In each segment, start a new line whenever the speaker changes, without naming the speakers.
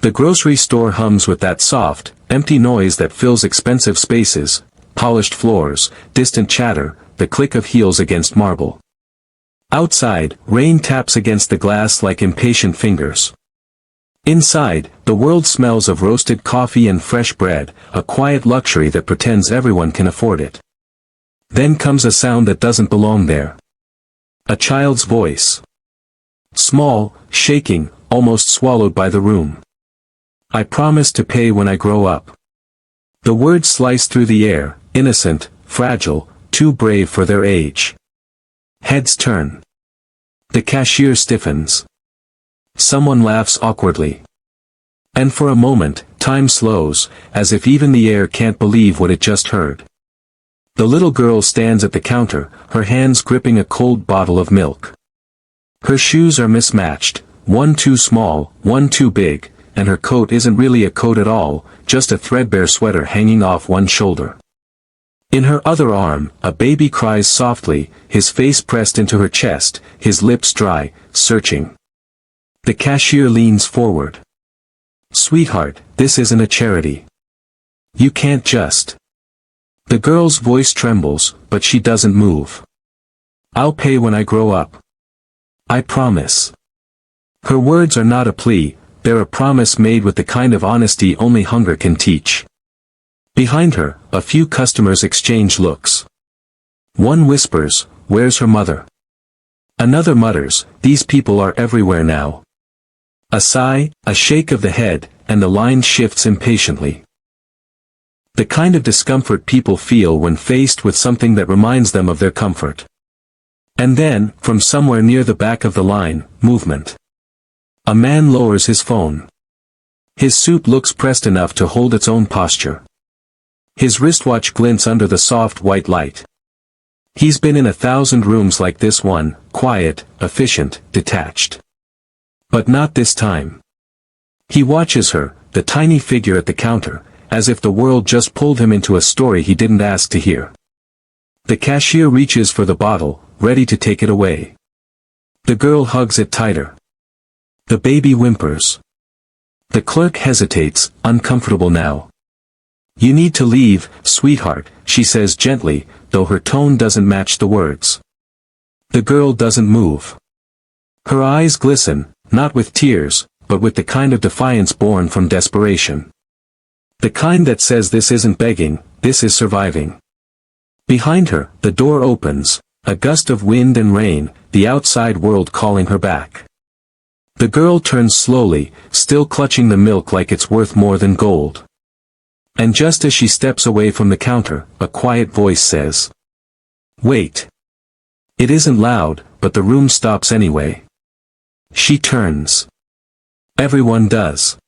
The grocery store hums with that soft, empty noise that fills expensive spaces, polished floors, distant chatter, the click of heels against marble. Outside, rain taps against the glass like impatient fingers. Inside, the world smells of roasted coffee and fresh bread, a quiet luxury that pretends everyone can afford it. Then comes a sound that doesn't belong there. A child's voice. Small, shaking, almost swallowed by the room. I promise to pay when I grow up. The words slice through the air, innocent, fragile, too brave for their age. Heads turn. The cashier stiffens. Someone laughs awkwardly. And for a moment, time slows, as if even the air can't believe what it just heard. The little girl stands at the counter, her hands gripping a cold bottle of milk. Her shoes are mismatched, one too small, one too big, and her coat isn't really a coat at all, just a threadbare sweater hanging off one shoulder. In her other arm, a baby cries softly, his face pressed into her chest, his lips dry, searching. The cashier leans forward. Sweetheart, this isn't a charity. You can't just. The girl's voice trembles, but she doesn't move. I'll pay when I grow up. I promise. Her words are not a plea, they're a promise made with the kind of honesty only hunger can teach. Behind her, a few customers exchange looks. One whispers, "Where's her mother?" Another mutters, "These people are everywhere now." A sigh, a shake of the head, and the line shifts impatiently. The kind of discomfort people feel when faced with something that reminds them of their comfort. And then, from somewhere near the back of the line, movement. A man lowers his phone. His suit looks pressed enough to hold its own posture. His wristwatch glints under the soft white light. He's been in 1,000 rooms like this one, quiet, efficient, detached. But not this time. He watches her, the tiny figure at the counter, as if the world just pulled him into a story he didn't ask to hear. The cashier reaches for the bottle, ready to take it away. The girl hugs it tighter. The baby whimpers. The clerk hesitates, uncomfortable now. You need to leave, sweetheart, she says gently, though her tone doesn't match the words. The girl doesn't move. Her eyes glisten, not with tears, but with the kind of defiance born from desperation. The kind that says this isn't begging, this is surviving. Behind her, the door opens, a gust of wind and rain, the outside world calling her back. The girl turns slowly, still clutching the milk like it's worth more than gold. And just as she steps away from the counter, a quiet voice says, "Wait." It isn't loud, but the room stops anyway. She turns. Everyone does.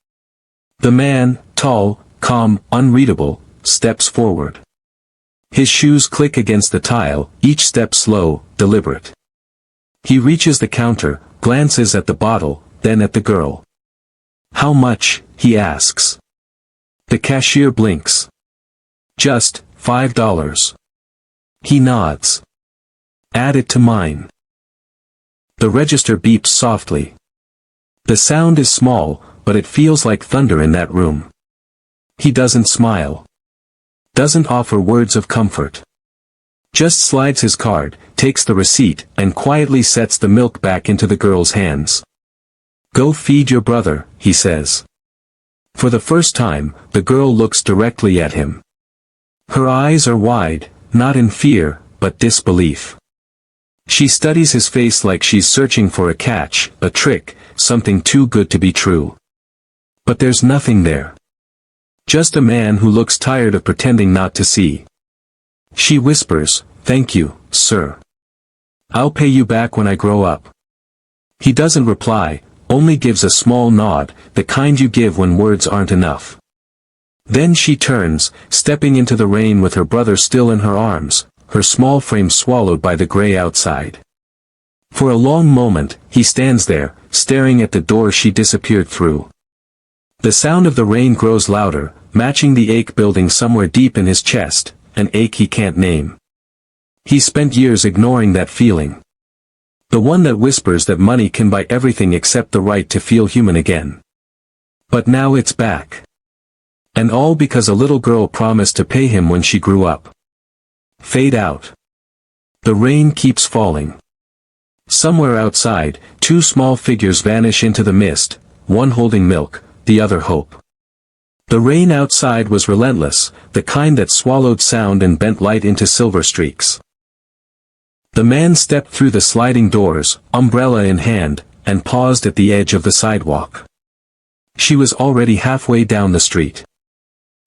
The man, tall, calm, unreadable, steps forward. His shoes click against the tile, each step slow, deliberate. He reaches the counter, glances at the bottle, then at the girl. "How much?" he asks. The cashier blinks. "Just $5. He nods. "Add it to mine." The register beeps softly. The sound is small, but it feels like thunder in that room. He doesn't smile. Doesn't offer words of comfort. Just slides his card, takes the receipt, and quietly sets the milk back into the girl's hands. "Go feed your brother," he says. For the first time, the girl looks directly at him. Her eyes are wide, not in fear, but disbelief. She studies his face like she's searching for a catch, a trick, something too good to be true. But there's nothing there. Just a man who looks tired of pretending not to see. She whispers, "Thank you, sir. I'll pay you back when I grow up." He doesn't reply, only gives a small nod, the kind you give when words aren't enough. Then she turns, stepping into the rain with her brother still in her arms, her small frame swallowed by the gray outside. For a long moment, he stands there, staring at the door she disappeared through. The sound of the rain grows louder, matching the ache building somewhere deep in his chest, an ache he can't name. He spent years ignoring that feeling. The one that whispers that money can buy everything except the right to feel human again. But now it's back. And all because a little girl promised to pay him when she grew up. Fade out. The rain keeps falling. Somewhere outside, two small figures vanish into the mist, one holding milk, the other hope. The rain outside was relentless, the kind that swallowed sound and bent light into silver streaks. The man stepped through the sliding doors, umbrella in hand, and paused at the edge of the sidewalk. She was already halfway down the street.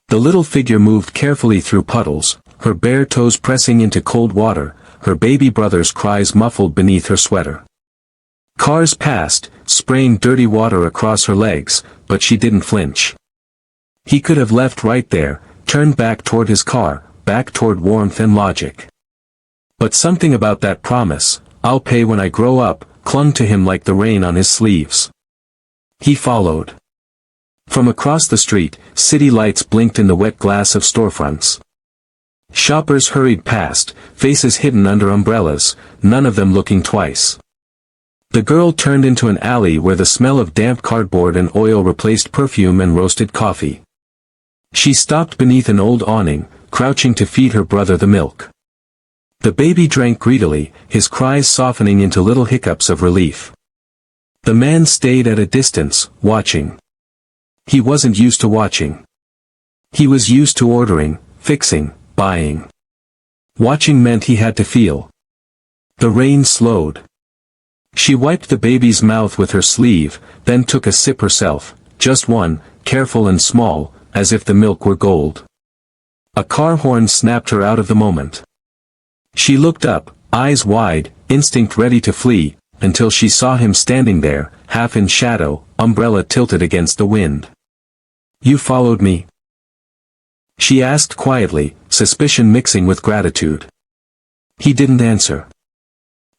The little figure moved carefully through puddles, her bare toes pressing into cold water, her baby brother's cries muffled beneath her sweater. Cars passed, spraying dirty water across her legs, but she didn't flinch. He could have left right there, turned back toward his car, back toward warmth and logic. But something about that promise, "I'll pay when I grow up," clung to him like the rain on his sleeves. He followed. From across the street, city lights blinked in the wet glass of storefronts. Shoppers hurried past, faces hidden under umbrellas, none of them looking twice. The girl turned into an alley where the smell of damp cardboard and oil replaced perfume and roasted coffee. She stopped beneath an old awning, crouching to feed her brother the milk. The baby drank greedily, his cries softening into little hiccups of relief. The man stayed at a distance, watching. He wasn't used to watching. He was used to ordering, fixing, buying. Watching meant he had to feel. The rain slowed. She wiped the baby's mouth with her sleeve, then took a sip herself, just one, careful and small, as if the milk were gold. A car horn snapped her out of the moment. She looked up, eyes wide, instinct ready to flee, until she saw him standing there, half in shadow, umbrella tilted against the wind. "You followed me?" she asked quietly, suspicion mixing with gratitude. He didn't answer.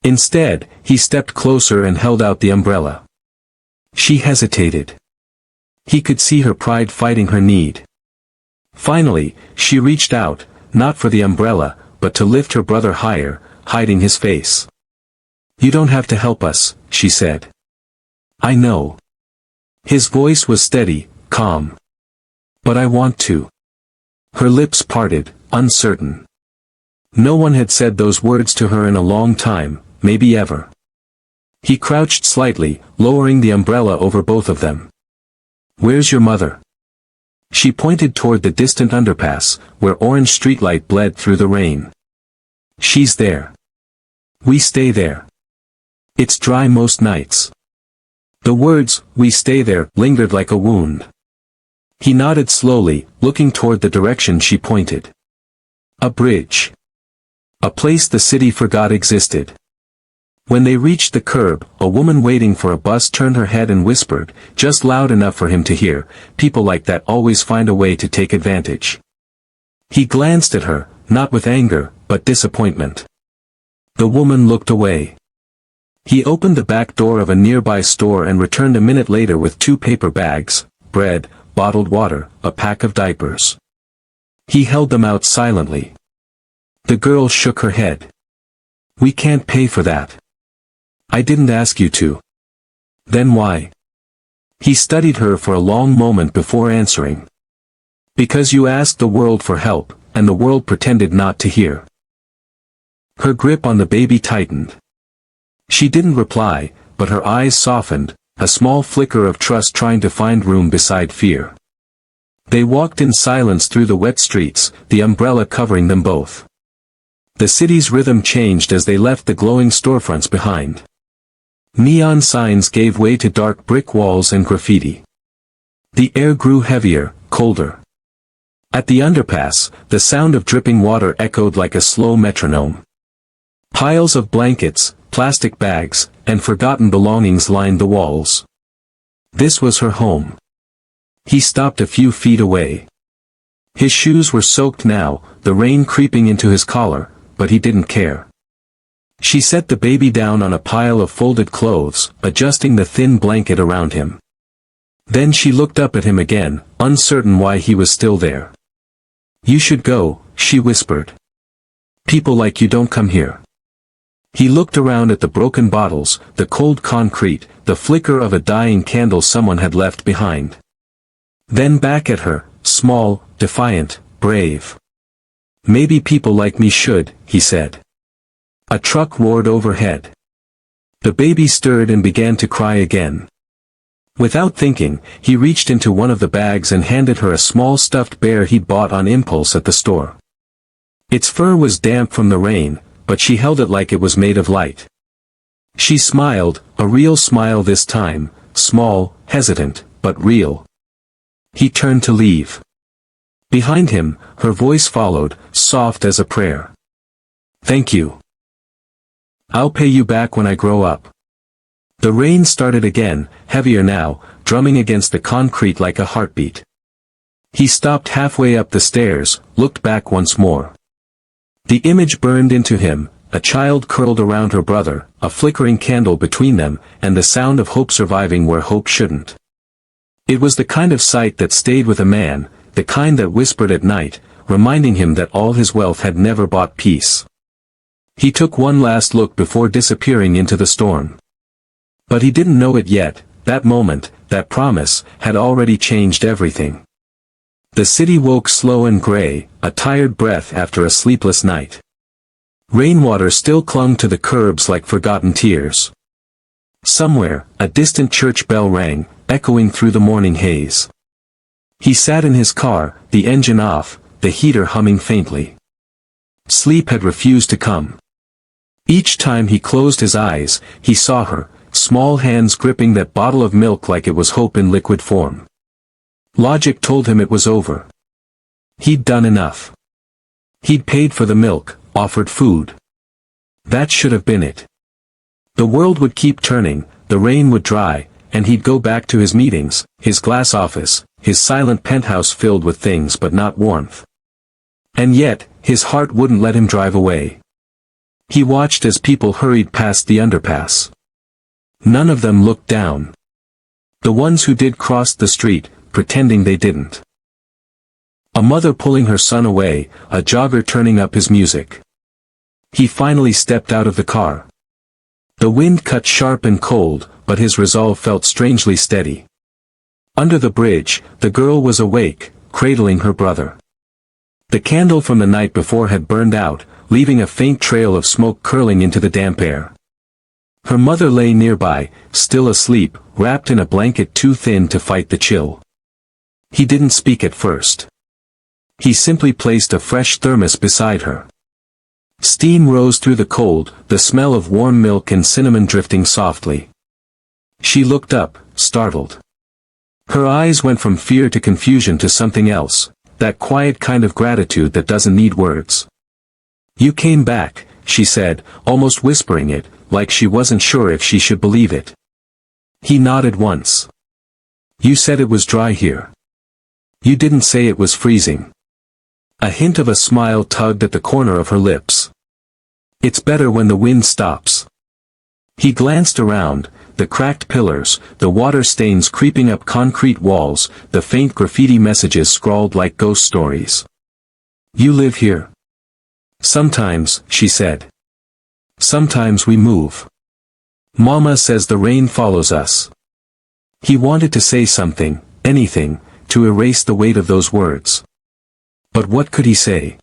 Instead, he stepped closer and held out the umbrella. She hesitated. He could see her pride fighting her need. Finally, she reached out, not for the umbrella, but to lift her brother higher, hiding his face. "You don't have to help us," she said. "I know." His voice was steady, calm. "But I want to." Her lips parted, uncertain. No one had said those words to her in a long time, maybe ever. He crouched slightly, lowering the umbrella over both of them. "Where's your mother?" She pointed toward the distant underpass, where orange streetlight bled through the rain. "She's there. We stay there. It's dry most nights." The words, "we stay there," lingered like a wound. He nodded slowly, looking toward the direction she pointed. A bridge. A place the city forgot existed. When they reached the curb, a woman waiting for a bus turned her head and whispered, just loud enough for him to hear, "People like that always find a way to take advantage." He glanced at her, not with anger, but disappointment. The woman looked away. He opened the back door of a nearby store and returned a minute later with 2 paper bags, bread, bottled water, a pack of diapers. He held them out silently. The girl shook her head. "We can't pay for that." "I didn't ask you to." "Then why?" He studied her for a long moment before answering. "Because you asked the world for help, and the world pretended not to hear." Her grip on the baby tightened. She didn't reply, but her eyes softened, a small flicker of trust trying to find room beside fear. They walked in silence through the wet streets, the umbrella covering them both. The city's rhythm changed as they left the glowing storefronts behind. Neon signs gave way to dark brick walls and graffiti. The air grew heavier, colder. At the underpass, the sound of dripping water echoed like a slow metronome. Piles of blankets, plastic bags, and forgotten belongings lined the walls. This was her home. He stopped a few feet away. His shoes were soaked now, the rain creeping into his collar, but he didn't care. She set the baby down on a pile of folded clothes, adjusting the thin blanket around him. Then she looked up at him again, uncertain why he was still there. "You should go," she whispered. "People like you don't come here." He looked around at the broken bottles, the cold concrete, the flicker of a dying candle someone had left behind. Then back at her, small, defiant, brave. Maybe people like me should, he said. A truck roared overhead. The baby stirred and began to cry again. Without thinking, he reached into one of the bags and handed her a small stuffed bear he'd bought on impulse at the store. Its fur was damp from the rain, but she held it like it was made of light. She smiled, a real smile this time, small, hesitant, but real. He turned to leave. Behind him, her voice followed, soft as a prayer. Thank you. I'll pay you back when I grow up. The rain started again, heavier now, drumming against the concrete like a heartbeat. He stopped halfway up the stairs, looked back once more. The image burned into him, a child curled around her brother, a flickering candle between them, and the sound of hope surviving where hope shouldn't. It was the kind of sight that stayed with a man, the kind that whispered at night, reminding him that all his wealth had never bought peace. He took one last look before disappearing into the storm. But he didn't know it yet, that moment, that promise, had already changed everything. The city woke slow and gray, a tired breath after a sleepless night. Rainwater still clung to the curbs like forgotten tears. Somewhere, a distant church bell rang, echoing through the morning haze. He sat in his car, the engine off, the heater humming faintly. Sleep had refused to come. Each time he closed his eyes, he saw her, small hands gripping that bottle of milk like it was hope in liquid form. Logic told him it was over. He'd done enough. He'd paid for the milk, offered food. That should have been it. The world would keep turning, the rain would dry, and he'd go back to his meetings, his glass office, his silent penthouse filled with things but not warmth. And yet, his heart wouldn't let him drive away. He watched as people hurried past the underpass. None of them looked down. The ones who did crossed the street, pretending they didn't. A mother pulling her son away, a jogger turning up his music. He finally stepped out of the car. The wind cut sharp and cold, but his resolve felt strangely steady. Under the bridge, the girl was awake, cradling her brother. The candle from the night before had burned out, leaving a faint trail of smoke curling into the damp air. Her mother lay nearby, still asleep, wrapped in a blanket too thin to fight the chill. He didn't speak at first. He simply placed a fresh thermos beside her. Steam rose through the cold, the smell of warm milk and cinnamon drifting softly. She looked up, startled. Her eyes went from fear to confusion to something else, that quiet kind of gratitude that doesn't need words. You came back, she said, almost whispering it, like she wasn't sure if she should believe it. He nodded once. You said it was dry here. You didn't say it was freezing. A hint of a smile tugged at the corner of her lips. It's better when the wind stops. He glanced around, the cracked pillars, the water stains creeping up concrete walls, the faint graffiti messages scrawled like ghost stories. You live here? Sometimes, she said. Sometimes we move. Mama says the rain follows us. He wanted to say something, anything, to erase the weight of those words. But what could he say?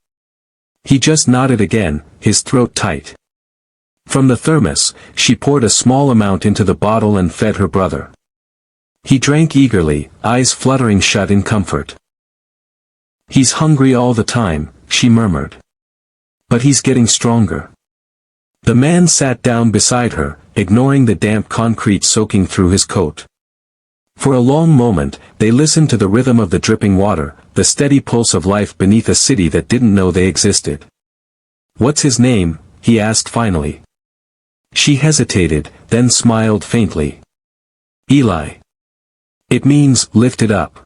He just nodded again, his throat tight. From the thermos, she poured a small amount into the bottle and fed her brother. He drank eagerly, eyes fluttering shut in comfort. He's hungry all the time, she murmured. But he's getting stronger. The man sat down beside her, ignoring the damp concrete soaking through his coat. For a long moment, they listened to the rhythm of the dripping water, the steady pulse of life beneath a city that didn't know they existed. What's his name? He asked finally. She hesitated, then smiled faintly. Eli. It means, lifted up.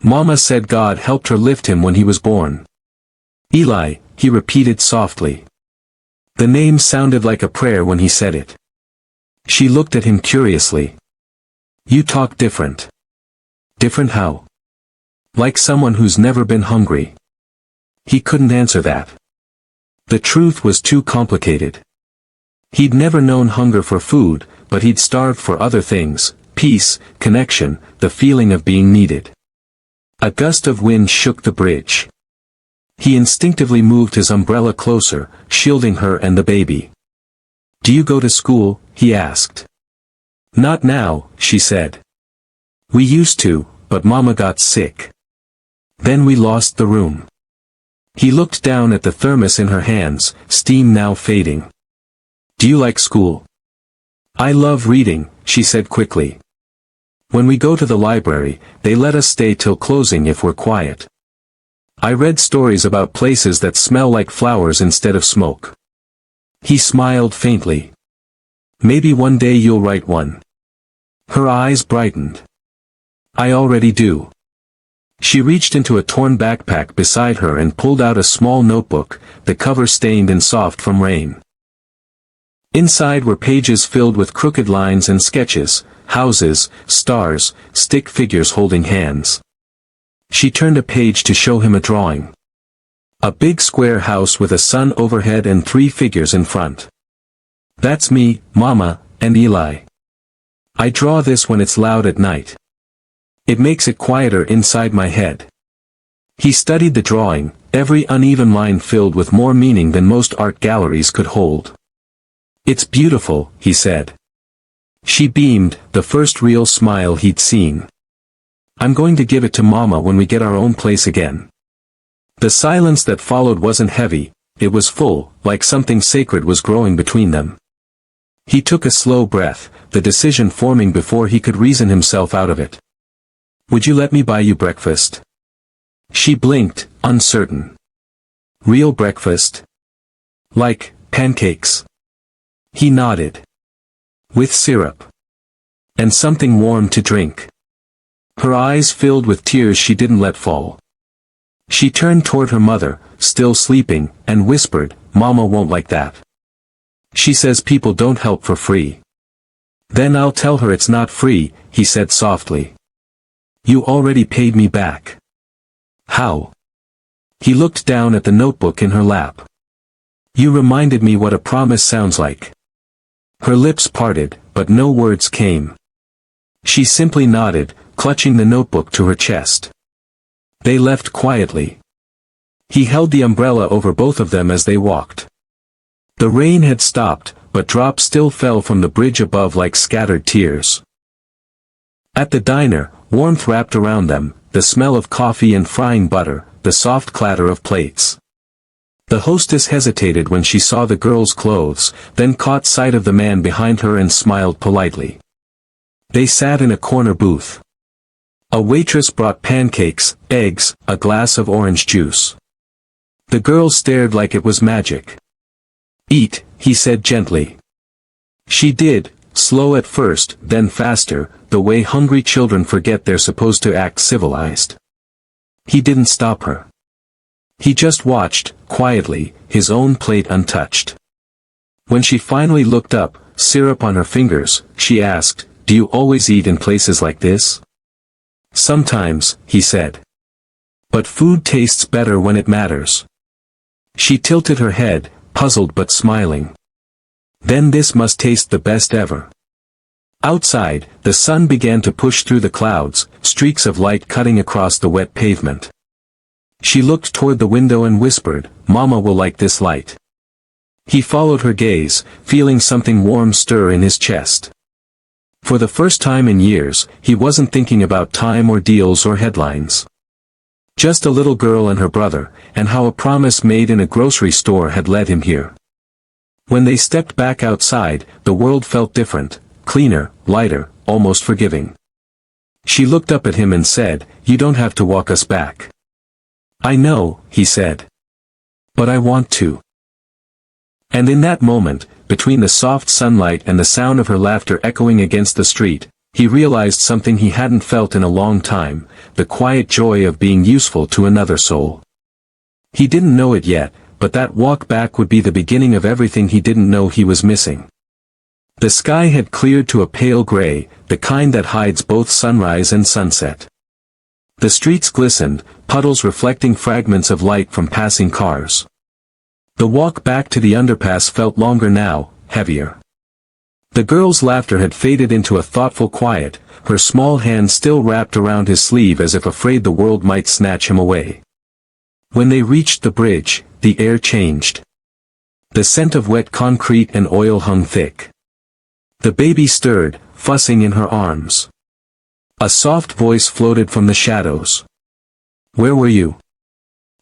Mama said God helped her lift him when he was born. Eli, he repeated softly. The name sounded like a prayer when he said it. She looked at him curiously. You talk different. Different how? Like someone who's never been hungry. He couldn't answer that. The truth was too complicated. He'd never known hunger for food, but he'd starved for other things, peace, connection, the feeling of being needed. A gust of wind shook the bridge. He instinctively moved his umbrella closer, shielding her and the baby. "Do you go to school?" he asked. "Not now," she said. "We used to, but Mama got sick. Then we lost the room." He looked down at the thermos in her hands, steam now fading. "Do you like school?" "I love reading," she said quickly. "When we go to the library, they let us stay till closing if we're quiet. I read stories about places that smell like flowers instead of smoke." He smiled faintly. "Maybe one day you'll write one." Her eyes brightened. "I already do." She reached into a torn backpack beside her and pulled out a small notebook, the cover stained and soft from rain. Inside were pages filled with crooked lines and sketches, houses, stars, stick figures holding hands. She turned a page to show him a drawing. A big square house with a sun overhead and 3 figures in front. "That's me, Mama, and Eli. I draw this when it's loud at night. It makes it quieter inside my head." He studied the drawing, every uneven line filled with more meaning than most art galleries could hold. "It's beautiful," he said. She beamed, the first real smile he'd seen. "I'm going to give it to Mama when we get our own place again." The silence that followed wasn't heavy, it was full, like something sacred was growing between them. He took a slow breath, the decision forming before he could reason himself out of it. "Would you let me buy you breakfast?" She blinked, uncertain. "Real breakfast? Like, pancakes?" He nodded. "With syrup. And something warm to drink." Her eyes filled with tears she didn't let fall. She turned toward her mother, still sleeping, and whispered, "Mama won't like that. She says people don't help for free." "Then I'll tell her it's not free," he said softly. "You already paid me back." "How?" He looked down at the notebook in her lap. "You reminded me what a promise sounds like." Her lips parted, but no words came. She simply nodded, clutching the notebook to her chest. They left quietly. He held the umbrella over both of them as they walked. The rain had stopped, but drops still fell from the bridge above like scattered tears. At the diner, warmth wrapped around them, the smell of coffee and frying butter, the soft clatter of plates. The hostess hesitated when she saw the girl's clothes, then caught sight of the man behind her and smiled politely. They sat in a corner booth. A waitress brought pancakes, eggs, a glass of orange juice. The girl stared like it was magic. "Eat," he said gently. She did, slow at first, then faster, the way hungry children forget they're supposed to act civilized. He didn't stop her. He just watched, quietly, his own plate untouched. When she finally looked up, syrup on her fingers, she asked, "Do you always eat in places like this?" "Sometimes," he said. "But food tastes better when it matters." She tilted her head, puzzled but smiling. "Then this must taste the best ever." Outside, the sun began to push through the clouds, streaks of light cutting across the wet pavement. She looked toward the window and whispered, "Mama will like this light." He followed her gaze, feeling something warm stir in his chest. For the first time in years, he wasn't thinking about time or deals or headlines. Just a little girl and her brother, and how a promise made in a grocery store had led him here. When they stepped back outside, the world felt different, cleaner, lighter, almost forgiving. She looked up at him and said, "You don't have to walk us back." "I know," he said. "But I want to." And in that moment, between the soft sunlight and the sound of her laughter echoing against the street, he realized something he hadn't felt in a long time, the quiet joy of being useful to another soul. He didn't know it yet, but that walk back would be the beginning of everything he didn't know he was missing. The sky had cleared to a pale gray, the kind that hides both sunrise and sunset. The streets glistened, puddles reflecting fragments of light from passing cars. The walk back to the underpass felt longer now, heavier. The girl's laughter had faded into a thoughtful quiet, her small hand still wrapped around his sleeve as if afraid the world might snatch him away. When they reached the bridge, the air changed. The scent of wet concrete and oil hung thick. The baby stirred, fussing in her arms. A soft voice floated from the shadows. "Where were you?"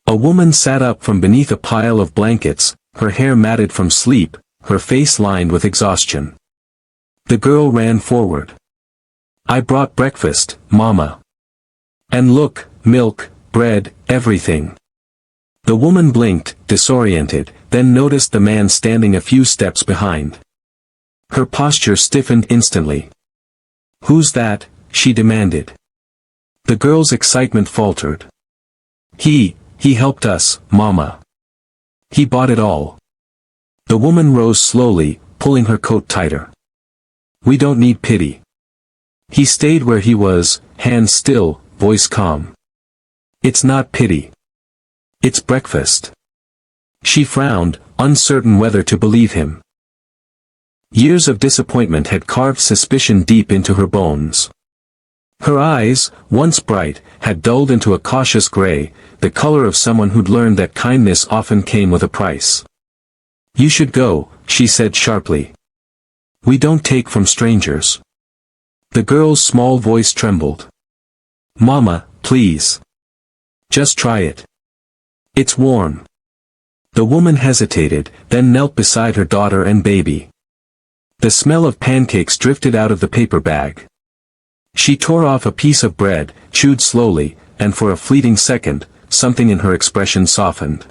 A woman sat up from beneath a pile of blankets, her hair matted from sleep, her face lined with exhaustion. The girl ran forward. "I brought breakfast, Mama. And look, milk, bread, everything." The woman blinked, disoriented, then noticed the man standing a few steps behind. Her posture stiffened instantly. "Who's that?" she demanded. The girl's excitement faltered. He helped us, Mama. He bought it all." The woman rose slowly, pulling her coat tighter. "We don't need pity." He stayed where he was, hands still, voice calm. "It's not pity. It's breakfast." She frowned, uncertain whether to believe him. Years of disappointment had carved suspicion deep into her bones. Her eyes, once bright, had dulled into a cautious gray, the color of someone who'd learned that kindness often came with a price. "You should go," she said sharply. "We don't take from strangers." The girl's small voice trembled. "Mama, please. Just try it. It's warm." The woman hesitated, then knelt beside her daughter and baby. The smell of pancakes drifted out of the paper bag. She tore off a piece of bread, chewed slowly, and for a fleeting second, something in her expression softened.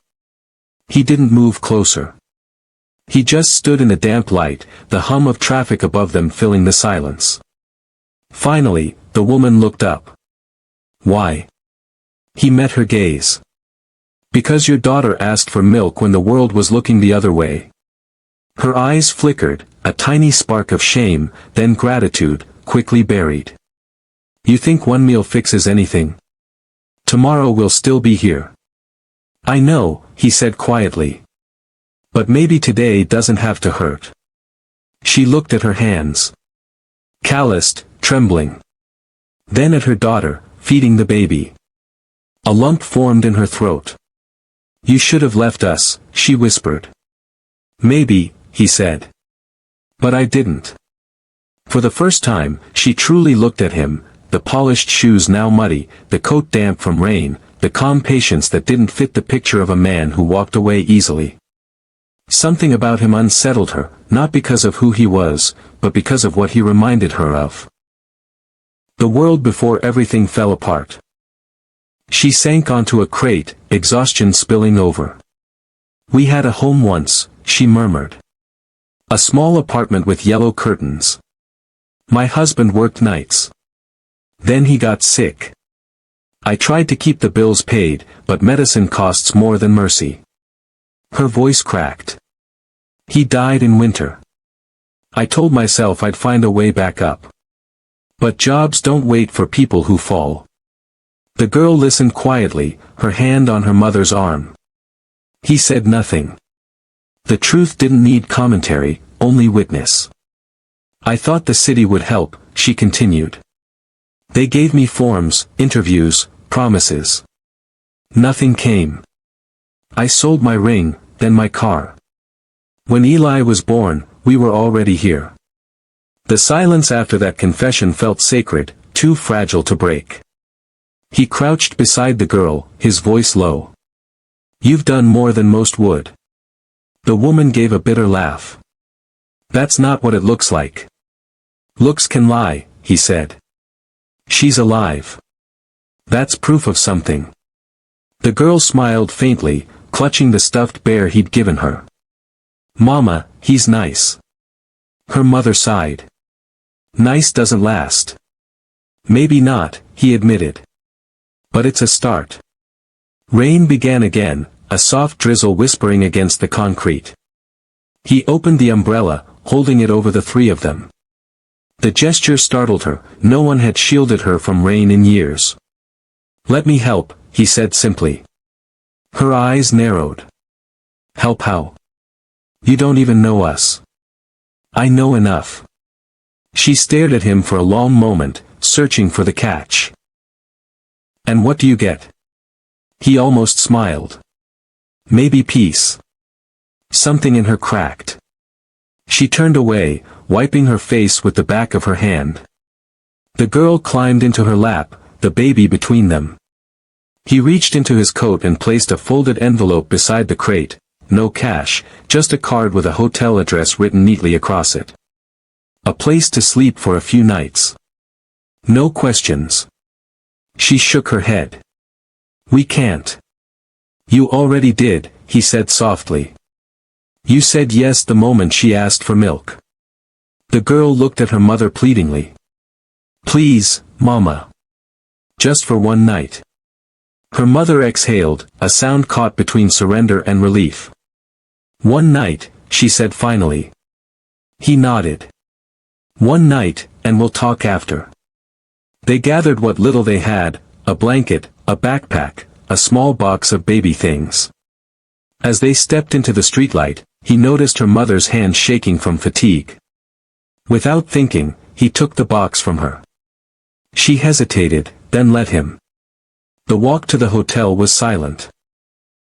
He didn't move closer. He just stood in the damp light, the hum of traffic above them filling the silence. Finally, the woman looked up. "Why?" He met her gaze. "Because your daughter asked for milk when the world was looking the other way." Her eyes flickered, a tiny spark of shame, then gratitude, quickly buried. "You think one meal fixes anything? Tomorrow we'll still be here." "I know," he said quietly. "But maybe today doesn't have to hurt." She looked at her hands. Calloused, trembling. Then at her daughter, feeding the baby. A lump formed in her throat. "You should have left us," she whispered. "Maybe," he said. "But I didn't." For the first time, she truly looked at him, the polished shoes now muddy, the coat damp from rain, the calm patience that didn't fit the picture of a man who walked away easily. Something about him unsettled her, not because of who he was, but because of what he reminded her of. The world before everything fell apart. She sank onto a crate, exhaustion spilling over. "We had a home once," she murmured. "A small apartment with yellow curtains. My husband worked nights. Then he got sick. I tried to keep the bills paid, but medicine costs more than mercy." Her voice cracked. "He died in winter. I told myself I'd find a way back up. But jobs don't wait for people who fall." The girl listened quietly, her hand on her mother's arm. He said nothing. The truth didn't need commentary, only witness. "I thought the city would help," she continued. "They gave me forms, interviews, promises. Nothing came. I sold my ring, then my car. When Eli was born, we were already here." The silence after that confession felt sacred, too fragile to break. He crouched beside the girl, his voice low. "You've done more than most would." The woman gave a bitter laugh. "That's not what it looks like." "Looks can lie," he said. "She's alive. That's proof of something." The girl smiled faintly, clutching the stuffed bear he'd given her. "Mama, he's nice." Her mother sighed. "Nice doesn't last." "Maybe not," he admitted. "But it's a start." Rain began again, a soft drizzle whispering against the concrete. He opened the umbrella, holding it over the three of them. The gesture startled her, no one had shielded her from rain in years. "Let me help," he said simply. Her eyes narrowed. "Help how? You don't even know us." "I know enough." She stared at him for a long moment, searching for the catch. "And what do you get?" He almost smiled. "Maybe peace." Something in her cracked. She turned away, wiping her face with the back of her hand. The girl climbed into her lap, the baby between them. He reached into his coat and placed a folded envelope beside the crate. No cash, just a card with a hotel address written neatly across it. A place to sleep for a few nights. No questions. She shook her head. "We can't." "You already did," he said softly. "You said yes the moment she asked for milk." The girl looked at her mother pleadingly. "Please, Mama. Just for one night." Her mother exhaled, a sound caught between surrender and relief. "One night," she said finally. He nodded. "One night, and we'll talk after." They gathered what little they had, a blanket, a backpack, a small box of baby things. As they stepped into the streetlight, he noticed her mother's hand shaking from fatigue. Without thinking, he took the box from her. She hesitated, then let him. The walk to the hotel was silent.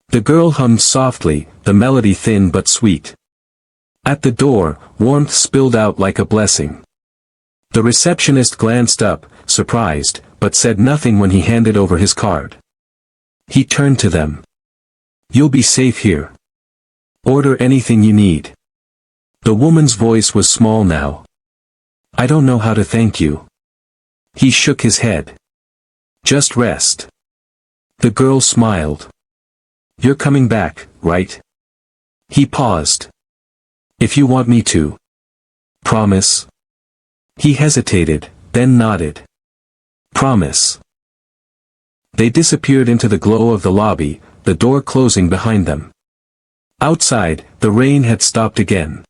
The girl hummed softly, the melody thin but sweet. At the door, warmth spilled out like a blessing. The receptionist glanced up, surprised, but said nothing when he handed over his card. He turned to them. "You'll be safe here. Order anything you need." The woman's voice was small now. "I don't know how to thank you." He shook his head. "Just rest." The girl smiled. "You're coming back, right?" He paused. "If you want me to." "Promise?" He hesitated, then nodded. "Promise." They disappeared into the glow of the lobby, the door closing behind them. Outside, the rain had stopped again.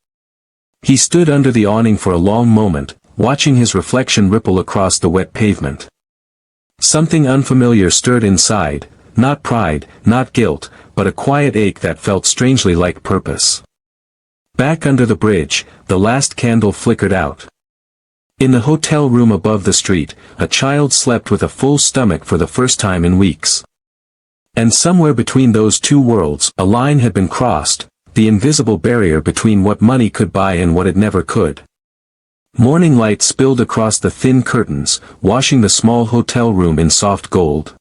He stood under the awning for a long moment, watching his reflection ripple across the wet pavement. Something unfamiliar stirred inside, not pride, not guilt, but a quiet ache that felt strangely like purpose. Back under the bridge, the last candle flickered out. In the hotel room above the street, a child slept with a full stomach for the first time in weeks. And somewhere between those two worlds, a line had been crossed, the invisible barrier between what money could buy and what it never could. Morning light spilled across the thin curtains, washing the small hotel room in soft gold.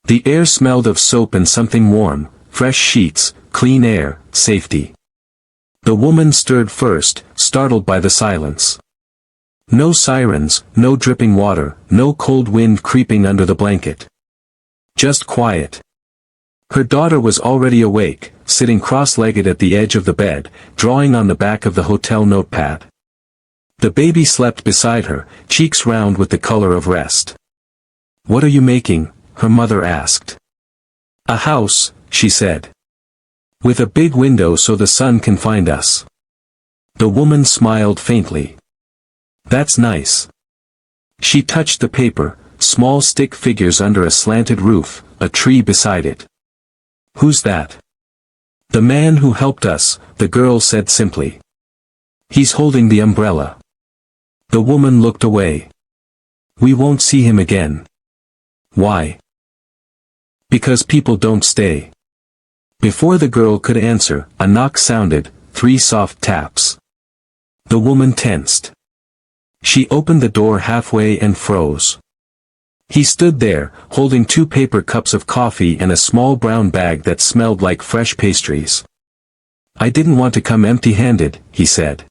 The air smelled of soap and something warm, fresh sheets, clean air, safety. The woman stirred first, startled by the silence. No sirens, no dripping water, no cold wind creeping under the blanket. Just quiet. Her daughter was already awake, sitting cross-legged at the edge of the bed, drawing on the back of the hotel notepad. The baby slept beside her, cheeks round with the color of rest. "What are you making?" her mother asked. "A house," she said. "With a big window so the sun can find us." The woman smiled faintly. "That's nice." She touched the paper, small stick figures under a slanted roof, a tree beside it. "Who's that?" "The man who helped us," the girl said simply. "He's holding the umbrella." The woman looked away. "We won't see him again." "Why?" "Because people don't stay." Before the girl could answer, a knock sounded, 3 soft taps. The woman tensed. She opened the door halfway and froze. He stood there, holding 2 paper cups of coffee and a small brown bag that smelled like fresh pastries. "I didn't want to come empty-handed," he said.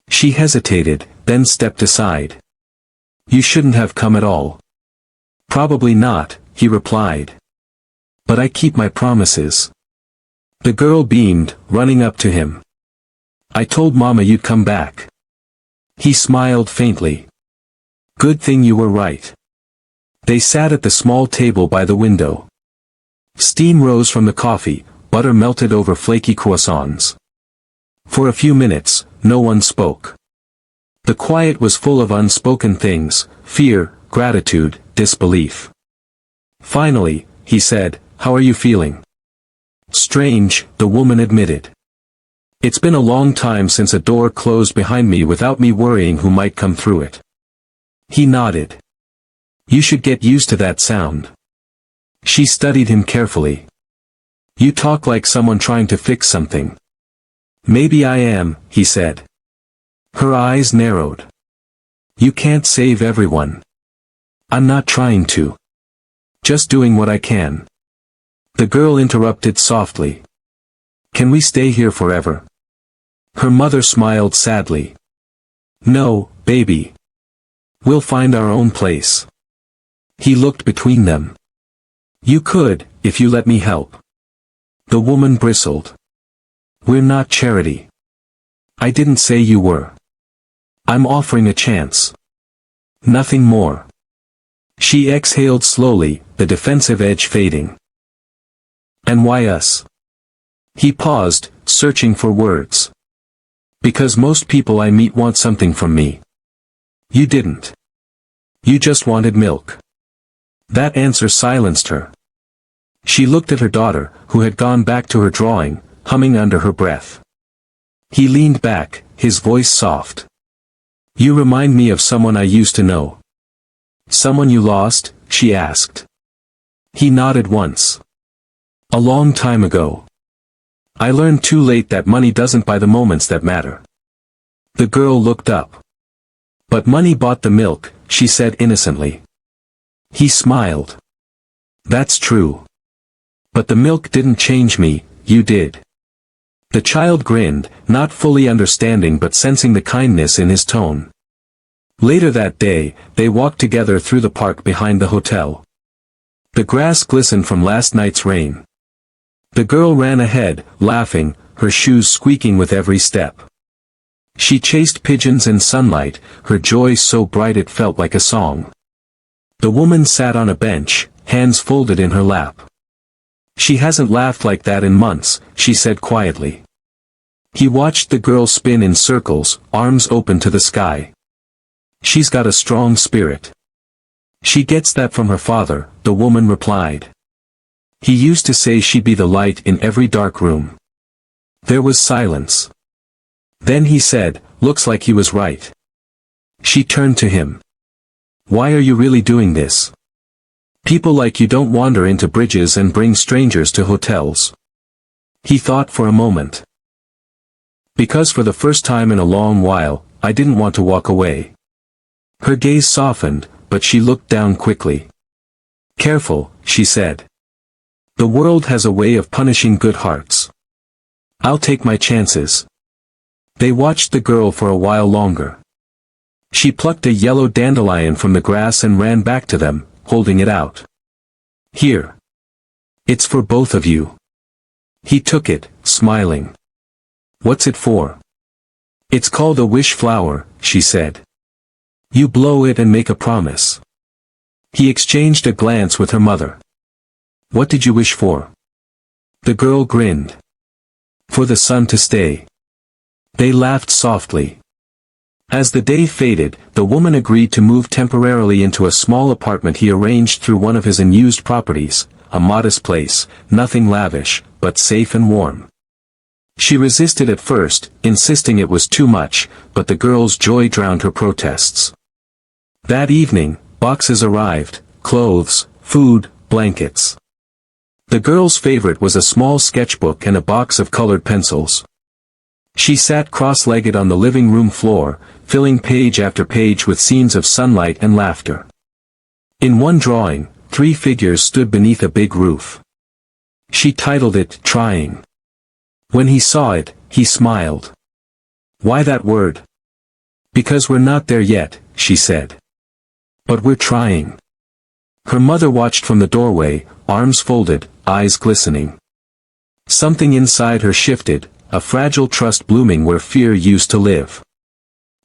She hesitated, then stepped aside. "You shouldn't have come at all." "Probably not," he replied. "But I keep my promises." The girl beamed, running up to him. "I told Mama you'd come back." He smiled faintly. "Good thing you were right." They sat at the small table by the window. Steam rose from the coffee, butter melted over flaky croissants. For a few minutes, no one spoke. The quiet was full of unspoken things, fear, gratitude, disbelief. Finally, he said, "How are you feeling?" "Strange," the woman admitted. It's been a long time since a door closed behind me without me worrying who might come through it. He nodded. You should get used to that sound. She studied him carefully. You talk like someone trying to fix something. Maybe I am, he said. Her eyes narrowed. You can't save everyone. I'm not trying to. Just doing what I can. The girl interrupted softly. Can we stay here forever? Her mother smiled sadly. No, baby. We'll find our own place. He looked between them. You could, if you let me help. The woman bristled. We're not charity. I didn't say you were. I'm offering a chance. Nothing more. She exhaled slowly, the defensive edge fading. And why us? He paused, searching for words. Because most people I meet want something from me. You didn't. You just wanted milk. That answer silenced her. She looked at her daughter, who had gone back to her drawing, humming under her breath. He leaned back, his voice soft. You remind me of someone I used to know. Someone you lost? She asked. He nodded once. A long time ago. I learned too late that money doesn't buy the moments that matter. The girl looked up. But money bought the milk, she said innocently. He smiled. That's true. But the milk didn't change me, you did. The child grinned, not fully understanding but sensing the kindness in his tone. Later that day, they walked together through the park behind the hotel. The grass glistened from last night's rain. The girl ran ahead, laughing, her shoes squeaking with every step. She chased pigeons in sunlight, her joy so bright it felt like a song. The woman sat on a bench, hands folded in her lap. She hasn't laughed like that in months, she said quietly. He watched the girl spin in circles, arms open to the sky. She's got a strong spirit. She gets that from her father, the woman replied. He used to say she'd be the light in every dark room. There was silence. Then he said, looks like he was right. She turned to him. Why are you really doing this? People like you don't wander into bridges and bring strangers to hotels. He thought for a moment. Because for the first time in a long while, I didn't want to walk away. Her gaze softened, but she looked down quickly. Careful, she said. The world has a way of punishing good hearts. I'll take my chances. They watched the girl for a while longer. She plucked a yellow dandelion from the grass and ran back to them, holding it out. Here. It's for both of you. He took it, smiling. What's it for? It's called a wish flower, she said. You blow it and make a promise. He exchanged a glance with her mother. What did you wish for? The girl grinned. For the sun to stay. They laughed softly. As the day faded, the woman agreed to move temporarily into a small apartment he arranged through one of his unused properties, a modest place, nothing lavish, but safe and warm. She resisted at first, insisting it was too much, but the girl's joy drowned her protests. That evening, boxes arrived, clothes, food, blankets. The girl's favorite was a small sketchbook and a box of colored pencils. She sat cross-legged on the living room floor, filling page after page with scenes of sunlight and laughter. In one drawing, 3 figures stood beneath a big roof. She titled it, Trying. When he saw it, he smiled. Why that word? Because we're not there yet, she said. But we're trying. Her mother watched from the doorway, arms folded, eyes glistening. Something inside her shifted, a fragile trust blooming where fear used to live.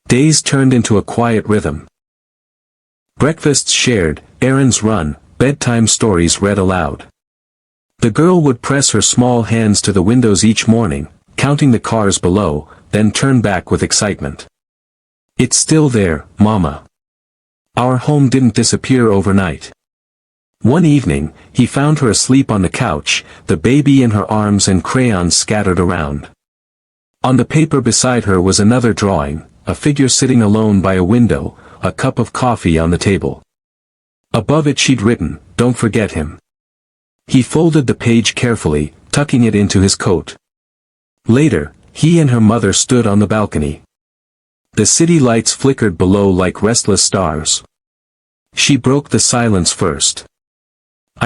Days turned into a quiet rhythm. Breakfasts shared, errands run, bedtime stories read aloud. The girl would press her small hands to the windows each morning, counting the cars below, then turn back with excitement. It's still there, Mama. Our home didn't disappear overnight. One evening, he found her asleep on the couch, the baby in her arms and crayons scattered around. On the paper beside her was another drawing, a figure sitting alone by a window, a cup of coffee on the table. Above it she'd written, "Don't forget him." He folded the page carefully, tucking it into his coat. Later, he and her mother stood on the balcony. The city lights flickered below like restless stars. She broke the silence first.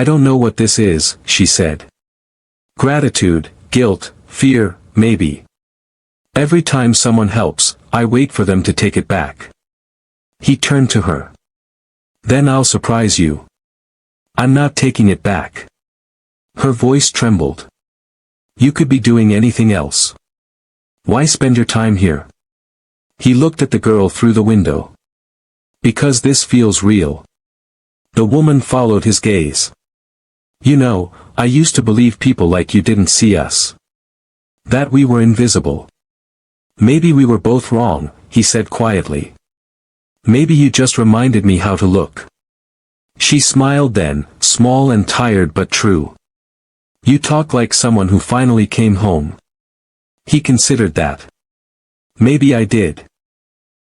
"I don't know what this is," she said. "Gratitude, guilt, fear, maybe. Every time someone helps, I wait for them to take it back." He turned to her. "Then I'll surprise you. I'm not taking it back." Her voice trembled. "You could be doing anything else. Why spend your time here?" He looked at the girl through the window. "Because this feels real." The woman followed his gaze. "You know, I used to believe people like you didn't see us. That we were invisible. Maybe we were both wrong," he said quietly. "Maybe you just reminded me how to look." She smiled then, small and tired but true. "You talk like someone who finally came home." He considered that. "Maybe I did."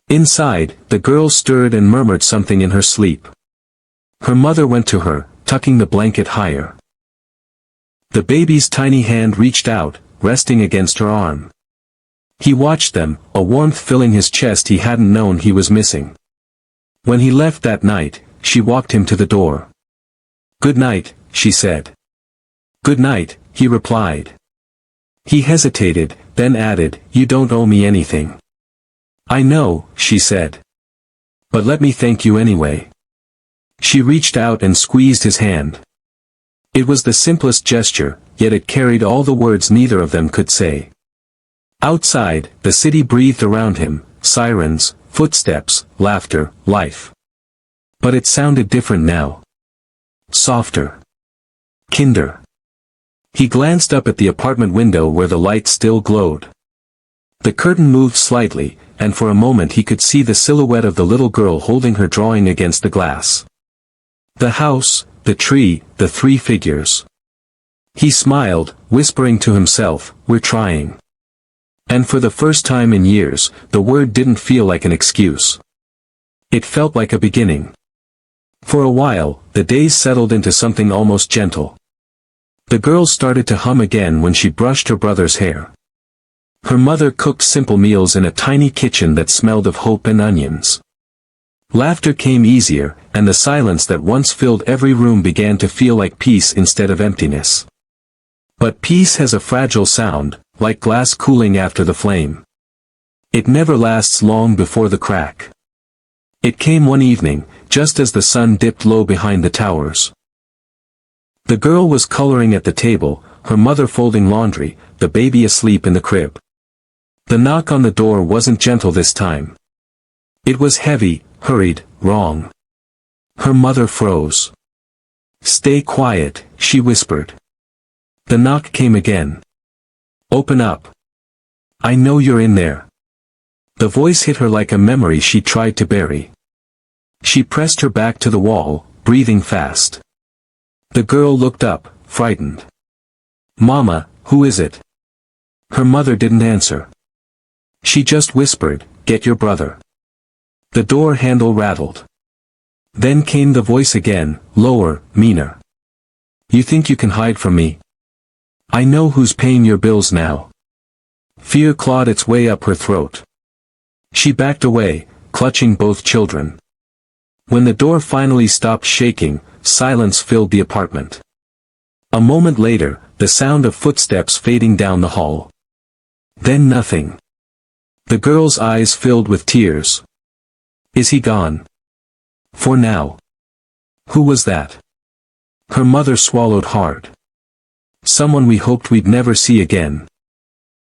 Inside, the girl stirred and murmured something in her sleep. Her mother went to her, tucking the blanket higher. The baby's tiny hand reached out, resting against her arm. He watched them, a warmth filling his chest he hadn't known he was missing. When he left that night, she walked him to the door. "Good night," she said. "Good night," he replied. He hesitated, then added, "You don't owe me anything." "I know," she said. "But let me thank you anyway." She reached out and squeezed his hand. It was the simplest gesture, yet it carried all the words neither of them could say. Outside, the city breathed around him, sirens, footsteps, laughter, life. But it sounded different now. Softer. Kinder. He glanced up at the apartment window where the light still glowed. The curtain moved slightly, and for a moment he could see the silhouette of the little girl holding her drawing against the glass. The house, the tree, the three figures. He smiled, whispering to himself, "We're trying." And for the first time in years, the word didn't feel like an excuse. It felt like a beginning. For a while, the days settled into something almost gentle. The girl started to hum again when she brushed her brother's hair. Her mother cooked simple meals in a tiny kitchen that smelled of hope and onions. Laughter came easier, and the silence that once filled every room began to feel like peace instead of emptiness. But peace has a fragile sound, like glass cooling after the flame. It never lasts long before the crack. It came one evening, just as the sun dipped low behind the towers. The girl was coloring at the table, her mother folding laundry, the baby asleep in the crib. The knock on the door wasn't gentle this time. It was heavy, hurried, wrong. Her mother froze. "Stay quiet," she whispered. The knock came again. "Open up. I know you're in there." The voice hit her like a memory she tried to bury. She pressed her back to the wall, breathing fast. The girl looked up, frightened. "Mama, who is it?" Her mother didn't answer. She just whispered, "Get your brother." The door handle rattled. Then came the voice again, lower, meaner. "You think you can hide from me? I know who's paying your bills now." Fear clawed its way up her throat. She backed away, clutching both children. When the door finally stopped shaking, silence filled the apartment. A moment later, the sound of footsteps fading down the hall. Then nothing. The girl's eyes filled with tears. Is he gone? For now. Who was that? Her mother swallowed hard. Someone we hoped we'd never see again.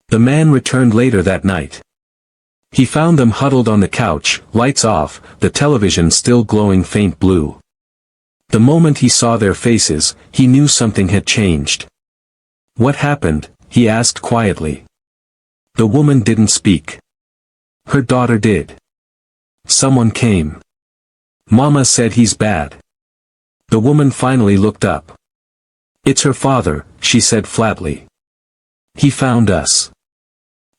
The man returned later that night. He found them huddled on the couch, lights off, the television still glowing faint blue. The moment he saw their faces, he knew something had changed. "What happened?" he asked quietly. The woman didn't speak. Her daughter did. "Someone came. Mama said he's bad." The woman finally looked up. "It's her father," she said flatly. "He found us."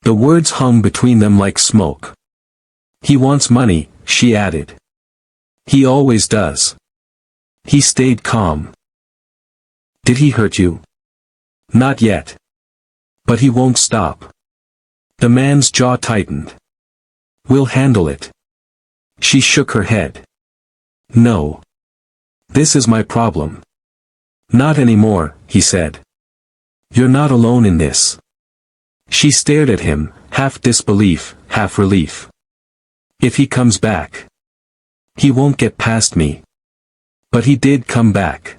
The words hung between them like smoke. He wants money, she added. He always does. He stayed calm. Did he hurt you? Not yet. But he won't stop. The man's jaw tightened. We'll handle it. She shook her head. No. This is my problem. Not anymore, he said. You're not alone in this. She stared at him, half disbelief, half relief. If he comes back. He won't get past me. But he did come back.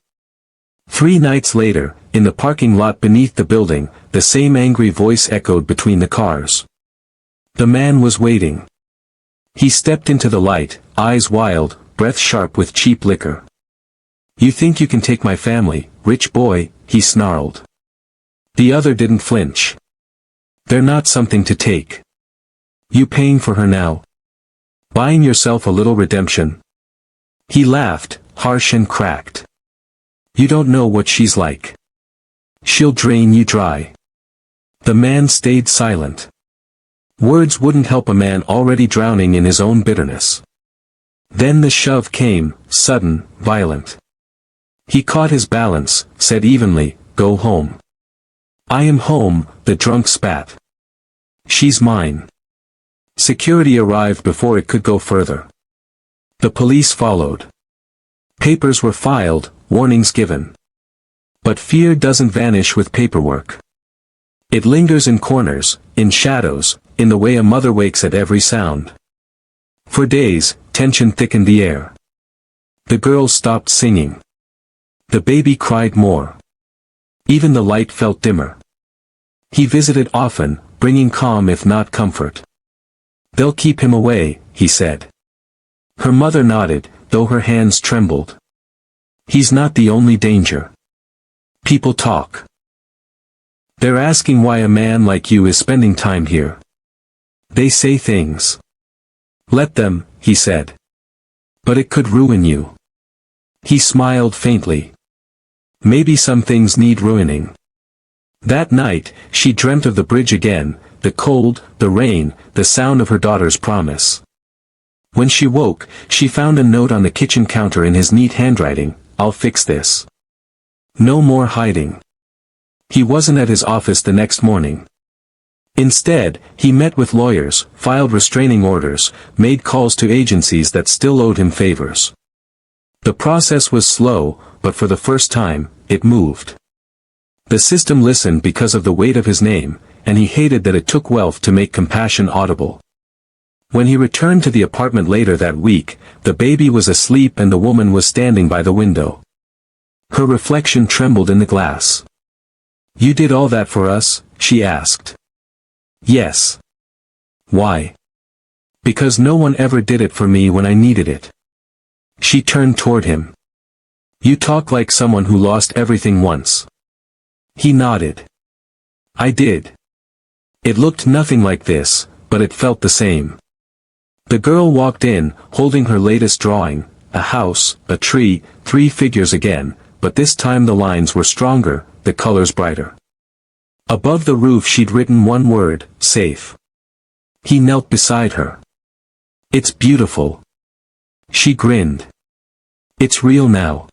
3 nights later, in the parking lot beneath the building, the same angry voice echoed between the cars. The man was waiting. He stepped into the light, eyes wild, breath sharp with cheap liquor. You think you can take my family, rich boy, he snarled. The other didn't flinch. They're not something to take. You paying for her now? Buying yourself a little redemption? He laughed, harsh and cracked. You don't know what she's like. She'll drain you dry. The man stayed silent. Words wouldn't help a man already drowning in his own bitterness. Then the shove came, sudden, violent. He caught his balance, said evenly, go home. I am home, the drunk spat. She's mine. Security arrived before it could go further. The police followed. Papers were filed, warnings given. But fear doesn't vanish with paperwork. It lingers in corners, in shadows, in the way a mother wakes at every sound. For days, tension thickened the air. The girl stopped singing. The baby cried more. Even the light felt dimmer. He visited often, bringing calm if not comfort. They'll keep him away, he said. Her mother nodded, though her hands trembled. He's not the only danger. People talk. They're asking why a man like you is spending time here. They say things. Let them, he said. But it could ruin you. He smiled faintly. Maybe some things need ruining. That night, she dreamt of the bridge again, the cold, the rain, the sound of her daughter's promise. When she woke, she found a note on the kitchen counter in his neat handwriting, I'll fix this. No more hiding. He wasn't at his office the next morning. Instead, he met with lawyers, filed restraining orders, made calls to agencies that still owed him favors. The process was slow, but for the first time, it moved. The system listened because of the weight of his name, and he hated that it took wealth to make compassion audible. When he returned to the apartment later that week, the baby was asleep and the woman was standing by the window. Her reflection trembled in the glass. You did all that for us? She asked. Yes. Why? Because no one ever did it for me when I needed it. She turned toward him. You talk like someone who lost everything once. He nodded. I did. It looked nothing like this, but it felt the same. The girl walked in, holding her latest drawing, a house, a tree, 3 figures again, but this time the lines were stronger, the colors brighter. Above the roof she'd written one word, safe. He knelt beside her. It's beautiful. She grinned. It's real now.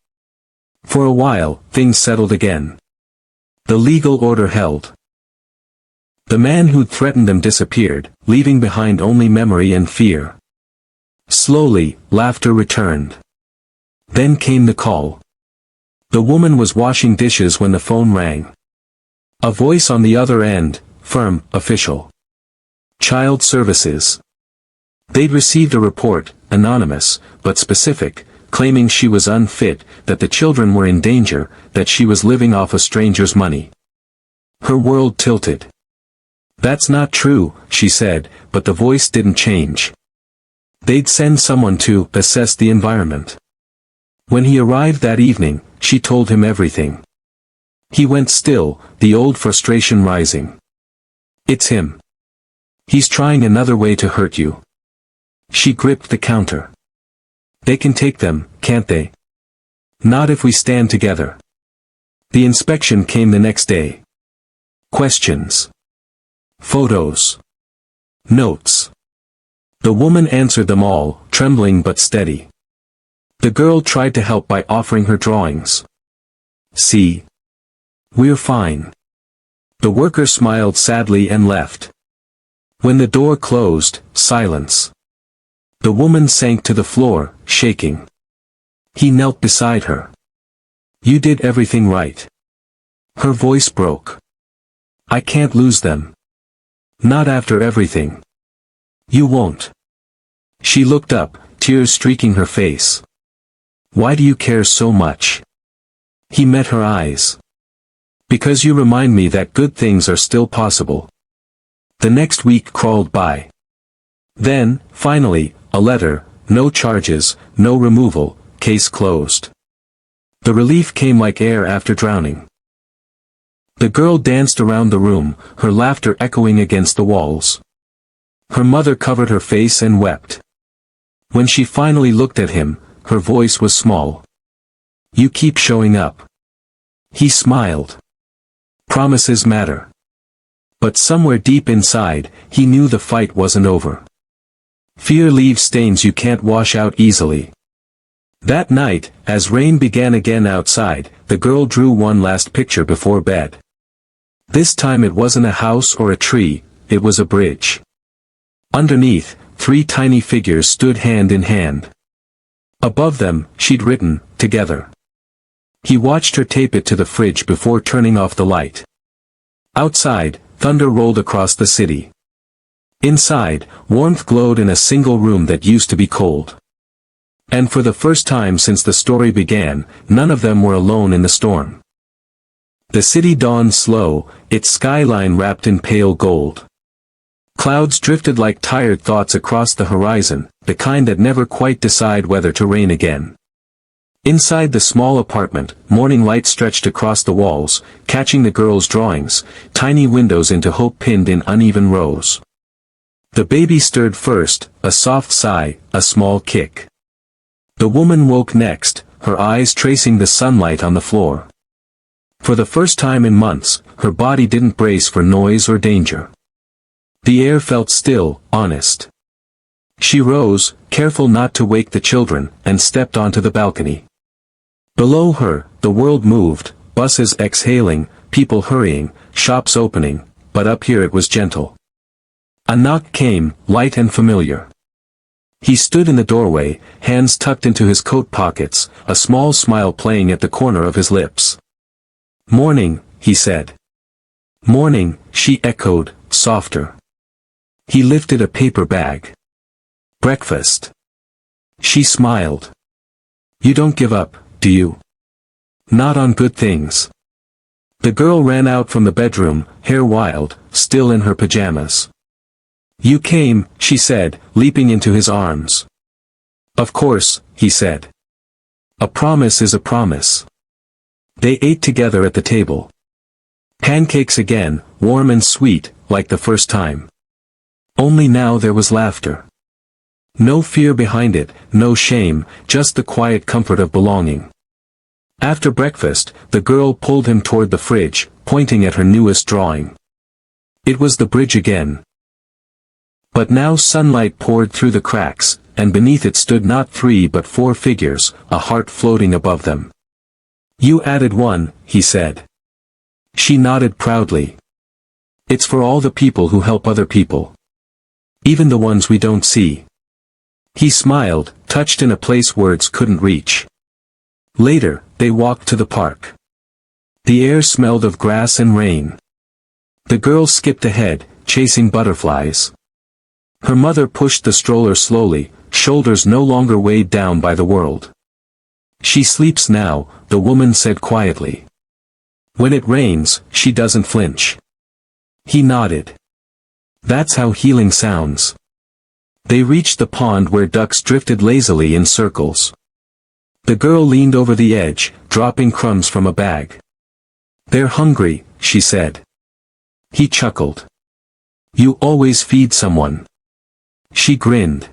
For a while, things settled again. The legal order held. The man who'd threatened them disappeared, leaving behind only memory and fear. Slowly, laughter returned. Then came the call. The woman was washing dishes when the phone rang. A voice on the other end, firm, official. Child Services. They'd received a report, anonymous, but specific, claiming she was unfit, that the children were in danger, that she was living off a stranger's money. Her world tilted. That's not true, she said, but the voice didn't change. They'd send someone to assess the environment. When he arrived that evening, she told him everything. He went still, the old frustration rising. It's him. He's trying another way to hurt you. She gripped the counter. They can take them, can't they? Not if we stand together. The inspection came the next day. Questions. Photos. Notes. The woman answered them all, trembling but steady. The girl tried to help by offering her drawings. See? We're fine. The worker smiled sadly and left. When the door closed, silence. The woman sank to the floor, shaking. He knelt beside her. You did everything right. Her voice broke. I can't lose them. Not after everything. You won't. She looked up, tears streaking her face. Why do you care so much? He met her eyes. Because you remind me that good things are still possible. The next week crawled by. Then, finally, a letter, no charges, no removal, case closed. The relief came like air after drowning. The girl danced around the room, her laughter echoing against the walls. Her mother covered her face and wept. When she finally looked at him, her voice was small. You keep showing up. He smiled. Promises matter. But somewhere deep inside, he knew the fight wasn't over. Fear leaves stains you can't wash out easily. That night, as rain began again outside, the girl drew one last picture before bed. This time it wasn't a house or a tree, it was a bridge. Underneath, 3 tiny figures stood hand in hand. Above them, she'd written, together. He watched her tape it to the fridge before turning off the light. Outside, thunder rolled across the city. Inside, warmth glowed in a single room that used to be cold. And for the first time since the story began, none of them were alone in the storm. The city dawned slow, its skyline wrapped in pale gold. Clouds drifted like tired thoughts across the horizon, the kind that never quite decide whether to rain again. Inside the small apartment, morning light stretched across the walls, catching the girl's drawings, tiny windows into hope pinned in uneven rows. The baby stirred first, a soft sigh, a small kick. The woman woke next, her eyes tracing the sunlight on the floor. For the first time in months, her body didn't brace for noise or danger. The air felt still, honest. She rose, careful not to wake the children, and stepped onto the balcony. Below her, the world moved, buses exhaling, people hurrying, shops opening, but up here it was gentle. A knock came, light and familiar. He stood in the doorway, hands tucked into his coat pockets, a small smile playing at the corner of his lips. Morning, he said. Morning, she echoed, softer. He lifted a paper bag. Breakfast. She smiled. You don't give up, do you? Not on good things. The girl ran out from the bedroom, hair wild, still in her pajamas. You came, she said, leaping into his arms. Of course, he said. A promise is a promise. They ate together at the table. Pancakes again, warm and sweet, like the first time. Only now there was laughter. No fear behind it, no shame, just the quiet comfort of belonging. After breakfast, the girl pulled him toward the fridge, pointing at her newest drawing. It was the bridge again. But now sunlight poured through the cracks, and beneath it stood not 3 but 4 figures, a heart floating above them. You added one, he said. She nodded proudly. It's for all the people who help other people. Even the ones we don't see. He smiled, touched in a place words couldn't reach. Later, they walked to the park. The air smelled of grass and rain. The girl skipped ahead, chasing butterflies. Her mother pushed the stroller slowly, shoulders no longer weighed down by the world. She sleeps now, the woman said quietly. When it rains, she doesn't flinch. He nodded. That's how healing sounds. They reached the pond where ducks drifted lazily in circles. The girl leaned over the edge, dropping crumbs from a bag. They're hungry, she said. He chuckled. You always feed someone. She grinned.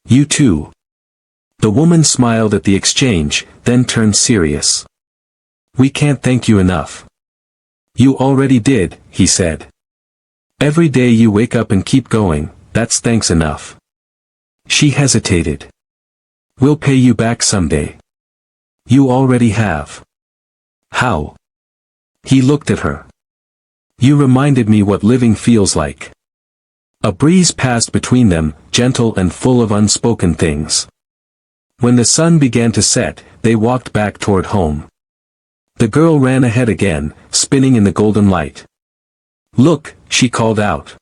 You too. The woman smiled at the exchange, then turned serious. We can't thank you enough. You already did, he said. Every day you wake up and keep going, that's thanks enough. She hesitated. We'll pay you back someday. You already have. How? He looked at her. You reminded me what living feels like. A breeze passed between them, gentle and full of unspoken things. When the sun began to set, they walked back toward home. The girl ran ahead again, spinning in the golden light. Look, she called out.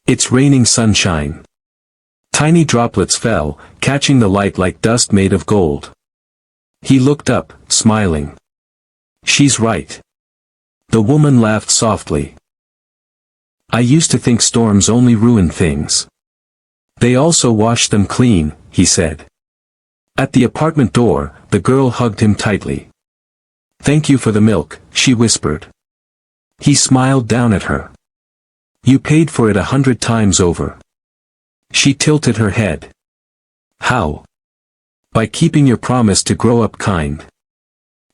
It's raining sunshine. Tiny droplets fell, catching the light like dust made of gold. He looked up, smiling. She's right. The woman laughed softly. I used to think storms only ruin things. They also wash them clean, he said. At the apartment door, the girl hugged him tightly. Thank you for the milk, she whispered. He smiled down at her. You paid for it 100 times over. She tilted her head. How? By keeping your promise to grow up kind.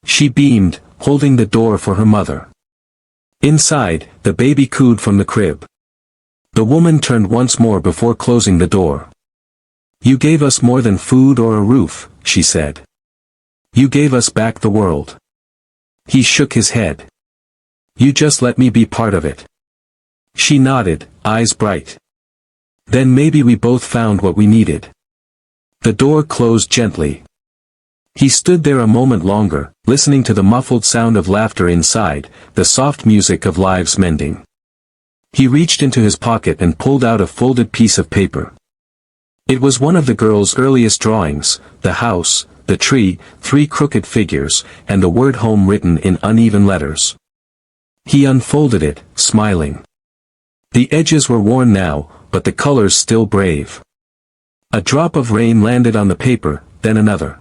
She beamed, holding the door for her mother. Inside, the baby cooed from the crib. The woman turned once more before closing the door. You gave us more than food or a roof, she said. You gave us back the world. He shook his head. You just let me be part of it. She nodded, eyes bright. Then maybe we both found what we needed. The door closed gently. He stood there a moment longer, listening to the muffled sound of laughter inside, the soft music of lives mending. He reached into his pocket and pulled out a folded piece of paper. It was one of the girl's earliest drawings, the house, the tree, 3 crooked figures, and the word home written in uneven letters. He unfolded it, smiling. The edges were worn now, but the colors still brave. A drop of rain landed on the paper, then another.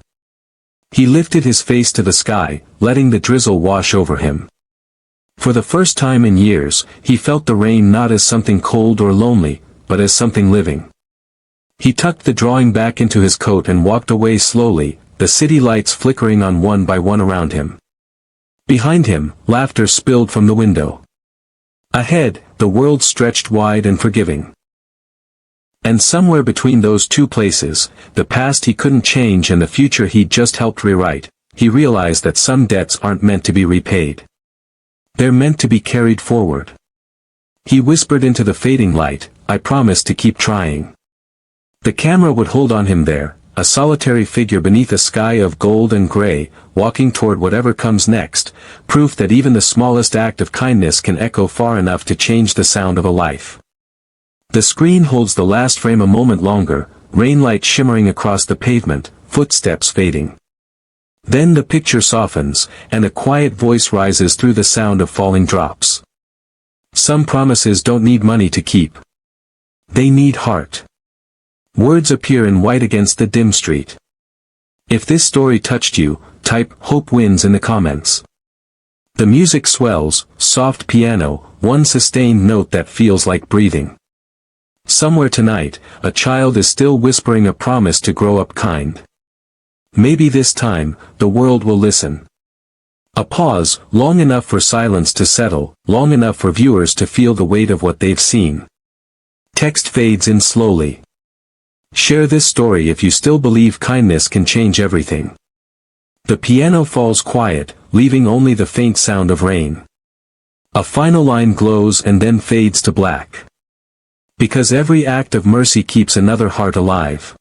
He lifted his face to the sky, letting the drizzle wash over him. For the first time in years, he felt the rain not as something cold or lonely, but as something living. He tucked the drawing back into his coat and walked away slowly, the city lights flickering on one by one around him. Behind him, laughter spilled from the window. Ahead, the world stretched wide and forgiving. And somewhere between those two places, the past he couldn't change and the future he'd just helped rewrite, he realized that some debts aren't meant to be repaid. They're meant to be carried forward. He whispered into the fading light, I promise to keep trying. The camera would hold on him there, a solitary figure beneath a sky of gold and gray, walking toward whatever comes next, proof that even the smallest act of kindness can echo far enough to change the sound of a life. The screen holds the last frame a moment longer, rainlight shimmering across the pavement, footsteps fading. Then the picture softens, and a quiet voice rises through the sound of falling drops. Some promises don't need money to keep. They need heart. Words appear in white against the dim street. If this story touched you, type "Hope Wins" in the comments. The music swells, soft piano, one sustained note that feels like breathing. Somewhere tonight, a child is still whispering a promise to grow up kind. Maybe this time, the world will listen. A pause, long enough for silence to settle, long enough for viewers to feel the weight of what they've seen. Text fades in slowly. Share this story if you still believe kindness can change everything. The piano falls quiet, leaving only the faint sound of rain. A final line glows and then fades to black. Because every act of mercy keeps another heart alive.